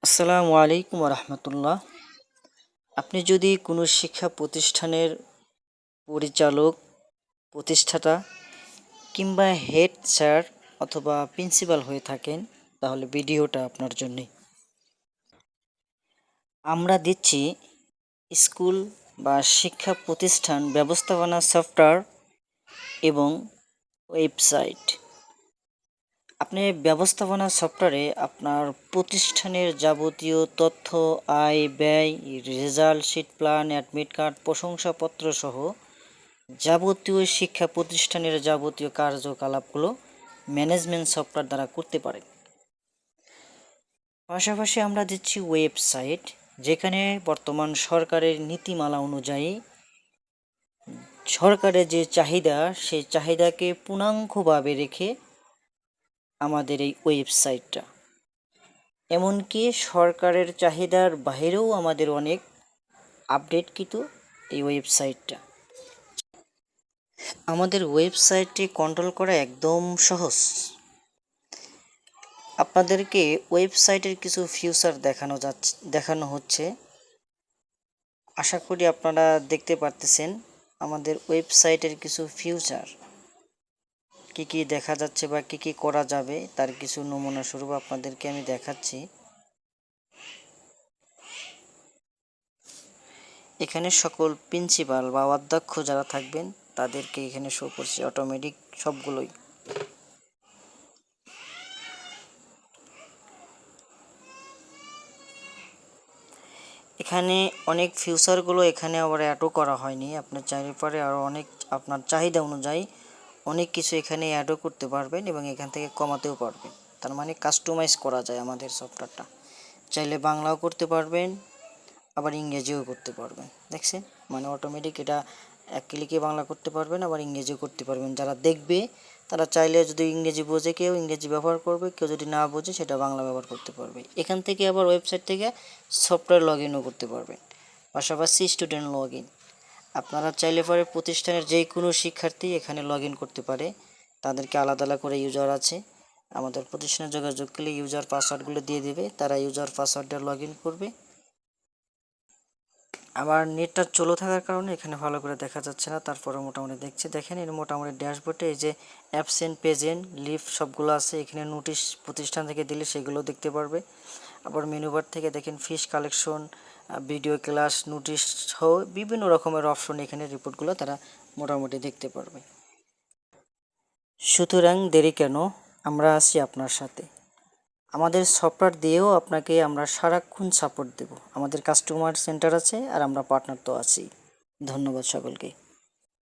আসসালামু আলাইকুম রহমতুল্লাহ। আপনি যদি কোনো শিক্ষা প্রতিষ্ঠানের পরিচালক, প্রতিষ্ঠাতা কিংবা হেড স্যার অথবা প্রিন্সিপাল হয়ে থাকেন, তাহলে ভিডিওটা আপনার জন্যে। আমরা দিচ্ছি স্কুল বা শিক্ষা প্রতিষ্ঠান ব্যবস্থাপনা সফটওয়্যার এবং ওয়েবসাইট। আপনি ব্যবস্থাপনা সফটওয়্যারে আপনার প্রতিষ্ঠানের যাবতীয় তথ্য, আয় ব্যয়, result sheet, plan, admit card, প্রশংসাপত্র সহ যাবতীয় শিক্ষা প্রতিষ্ঠানের যাবতীয় কার্যকলাপগুলো ম্যানেজমেন্ট সফটওয়্যার দ্বারা করতে পারেন। পাশাপাশি আমরা দিচ্ছি ওয়েবসাইট, যেখানে বর্তমান সরকারের নীতিমালা অনুযায়ী সরকারের যে চাহিদা, সেই চাহিদাকে পূর্ণাঙ্গভাবে রেখে আমাদের এই ওয়েবসাইটটা, এমনকি সরকারের চাহিদার বাইরেও আমাদের অনেক আপডেট কিন্তু এই ওয়েবসাইটটা। আমাদের ওয়েবসাইটটি কন্ট্রোল করা একদম সহজ। আপনাদেরকে ওয়েবসাইটের কিছু ফিচার দেখানো হচ্ছে। আশা করি আপনারা দেখতে পারতেছেন আমাদের ওয়েবসাইটের কিছু ফিচার কি কি দেখা যাচ্ছে বা কি কি করা যাবে, তার কিছু নমুনা স্বরূপ আপনাদেরকে আমি দেখাচ্ছি। এখানে সকল প্রিন্সিপাল বা অধ্যক্ষ যারা থাকবেন তাদেরকে এখানে শো করছে অটোমেটিক সবগুলোই। এখানে অনেক ফিচারগুলো এখানে আবার অ্যাডও করা হয়নি। আপনার চাইলে পরে আরও অনেক আপনার চাহিদা অনুযায়ী অনেক কিছু এখানে অ্যাডও করতে পারবেন এবং এখান থেকে কমাতেও পারবেন। তার মানে কাস্টমাইজ করা যায় আমাদের সফটওয়্যারটা। চাইলে বাংলাও করতে পারবেন, আবার ইংরেজিও করতে পারবেন। দেখছেন, মানে অটোমেটিক এটা এক ক্লিকে বাংলা করতে পারবেন, আবার ইংরেজিও করতে পারবেন। যারা দেখবে তারা চাইলে যদি ইংরেজি বোঝে কেউ ইংরেজি ব্যবহার করবে, কেউ যদি না বোঝে সেটা বাংলা ব্যবহার করতে পারবে। এখান থেকে আবার ওয়েবসাইট থেকে সফটওয়্যার লগ ইনও করতে পারবেন, পাশাপাশি স্টুডেন্ট লগ ইন। আপনারা চাইলে পরে প্রতিষ্ঠানের যে কোনো শিক্ষার্থী এখানে লগ ইন করতে পারে। তাদেরকে আলাদা আলাদা করে ইউজার আছে। আমাদের প্রতিষ্ঠানে যোগাযোগ করলে ইউজার পাসওয়ার্ডগুলো দিয়ে দেবে, তারা ইউজার পাসওয়ার্ডে লগ ইন করবে। আবার নেটটা চালু থাকার কারণে এখানে ভালো করে দেখা যাচ্ছে না, তারপরে মোটামুটি দেখছি। দেখেন এর মোটামুটি ড্যাশবোর্ডে এই যে অ্যাবসেন্ট, প্রেজেন্ট, লিভ সবগুলো আছে। এখানে নোটিশ প্রতিষ্ঠান থেকে দিলে সেগুলো দেখতে পারবে। আবার মেনুবার থেকে দেখেন ফিস কালেকশন, ভিডিও ক্লাস, নোটিশ সহ বিভিন্ন রকমের অপশন এখানে রিপোর্টগুলো তারা মোটামুটি দেখতে পারবে। সুতরাং দেরি কেন, আমরা আছি আপনার সাথে। আমাদের সফটওয়্যার দিয়েও আপনাকে আমরা সারাক্ষণ সাপোর্ট দেব। আমাদের কাস্টমার সেন্টার আছে আর আমরা পার্টনার তো আছি। ধন্যবাদ সকলকে।